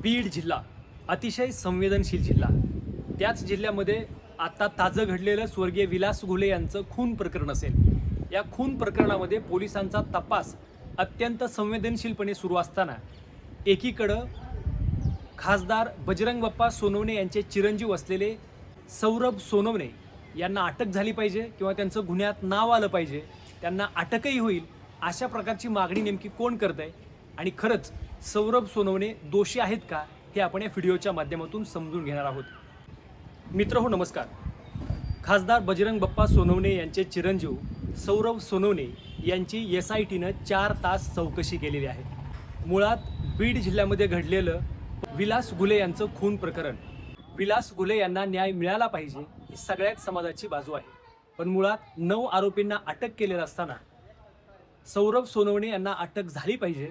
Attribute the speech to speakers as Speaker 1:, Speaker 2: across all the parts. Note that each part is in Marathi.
Speaker 1: बीड जिल्हा अतिशय संवेदनशील जिल्हा. त्याच जिल्ह्यामध्ये आता ताजं घडलेलं स्वर्गीय विलास घुले यांचं खून प्रकरण असेल. या खून प्रकरणामध्ये पोलिसांचा तपास अत्यंत संवेदनशीलपणे सुरू असताना एकीकडं खासदार बजरंग बाप्पा सोनवणे यांचे चिरंजीव असलेले सौरभ सोनवणे यांना अटक झाली पाहिजे किंवा त्यांचं गुन्ह्यात नाव आलं पाहिजे, त्यांना अटकही होईल, अशा प्रकारची मागणी नेमकी कोण करतंय आणि खरंच सौरभ सोनवणे दोषी आहेत का, हे आपण या व्हिडिओच्या माध्यमातून समजून घेणार आहोत. मित्रहो नमस्कार. खासदार बजरंग बाप्पा सोनवणे यांचे चिरंजीव सौरभ सोनवणे यांची SITनं 4 तास चौकशी केलेली आहे. मुळात बीड जिल्ह्यामध्ये घडलेलं विलास घुले यांचं खून प्रकरण, विलास घुले यांना न्याय मिळाला पाहिजे ही सगळ्याच समाजाची बाजू आहे. पण मुळात 9 आरोपींना अटक केलेलं असताना सौरभ सोनवणे यांना अटक झाली पाहिजे,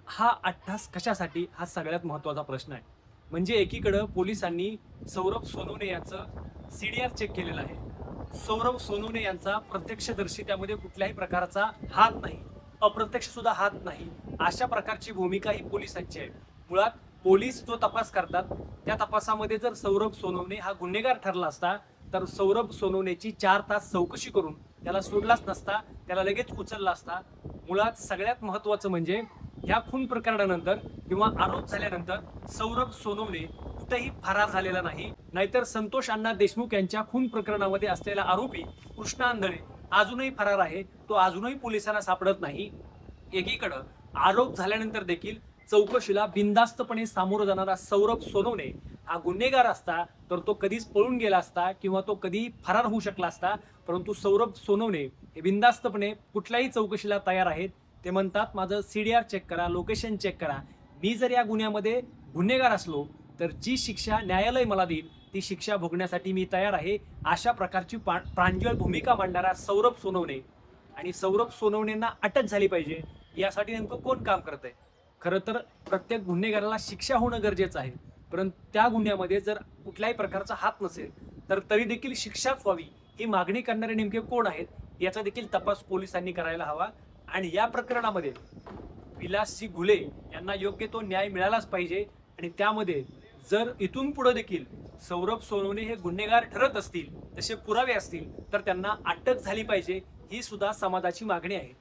Speaker 1: हा अट्टास कशासाठी, हा सगळ्यात महत्त्वाचा प्रश्न आहे. म्हणजे एकीकडं पोलिसांनी सौरभ सोनवणे यांचं CDR चेक केलेलं आहे. सौरभ सोनवणे यांचा प्रत्यक्षदर्शी त्यामध्ये कुठल्याही प्रकारचा हात नाही, अप्रत्यक्ष सुद्धा हात नाही, अशा प्रकारची भूमिका ही पोलिसांची आहे. मुळात पोलीस जो तपास करतात त्या तपासामध्ये जर सौरभ सोनवणे हा गुन्हेगार ठरला असता तर सौरभ सोनवणेची 4 तास चौकशी करून त्याला सोडलाच नसता, त्याला लगेच उचलला असता. मुळात सगळ्यात महत्त्वाचं म्हणजे ह्या खून प्रकरणानंतर किंवा आरोप झाल्यानंतर सौरभ सोनवणे कुठेही फरार झालेला नाही. नाहीतर संतोष अण्णा देशमुख यांच्या खून प्रकरणामध्ये असलेला आरोपी कृष्णा आंधळे अजूनही फरार आहे, तो अजूनही पोलिसांना सापडत नाही. एकीकडं आरोप झाल्यानंतर देखील चौकशीला बिनधास्तपणे सामोरं जाणारा सौरभ सोनवणे हा गुन्हेगार असता तर तो कधीच पळून गेला असता किंवा तो कधी फरार होऊ शकला असता. परंतु सौरभ सोनवणे हे बिनधास्तपणे कुठल्याही चौकशीला तयार आहेत. ते म्हणतात माझं CDR चेक करा, लोकेशन चेक करा, मी जर या गुन्ह्यामध्ये गुन्हेगार असलो तर जी शिक्षा न्यायालय मला देईल ती शिक्षा भोगण्यासाठी मी तयार आहे. अशा प्रकारची प्रांजळ भूमिका मांडणारा सौरभ सोनवणे आणि सौरभ सोनवणेंना अटक झाली पाहिजे, यासाठी नेमकं कोण काम करतंय? खरं तर प्रत्येक गुन्हेगाराला शिक्षा होणं गरजेचं आहे, परंतु त्या गुन्ह्यामध्ये जर कुठल्याही प्रकारचा हात नसेल तर तरी देखील शिक्षाच व्हावी ही मागणी करणारे नेमके कोण आहेत, याचा देखील तपास पोलिसांनी करायला हवा. आणि या प्रकरणामध्ये विलासजी घुले यांना योग्य तो न्याय मिळालाच पाहिजे. आणि त्यामध्ये जर इथून पुढे देखील सौरभ सोनवणे हे गुन्हेगार ठरत असतील, तसे पुरावे असतील तर त्यांना अटक झाली पाहिजे, ही सुद्धा समाजाची मागणी आहे.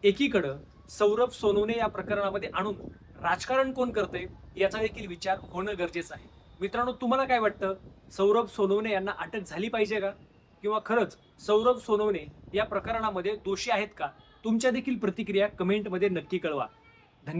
Speaker 1: एकीकडं सौरभ सोनवणे या प्रकरणामध्ये आणून राजकारण कोण करते याचा देखील विचार होणं गरजेचं आहे. मित्रांनो, तुम्हाला काय वाटतं? सौरभ सोनवणे यांना अटक झाली पाहिजे का, किंवा खरंच सौरभ सोनवणे या प्रकरणामध्ये दोषी आहेत का? तुमच्या देखील प्रतिक्रिया कमेंटमध्ये नक्की कळवा. धन्यवाद.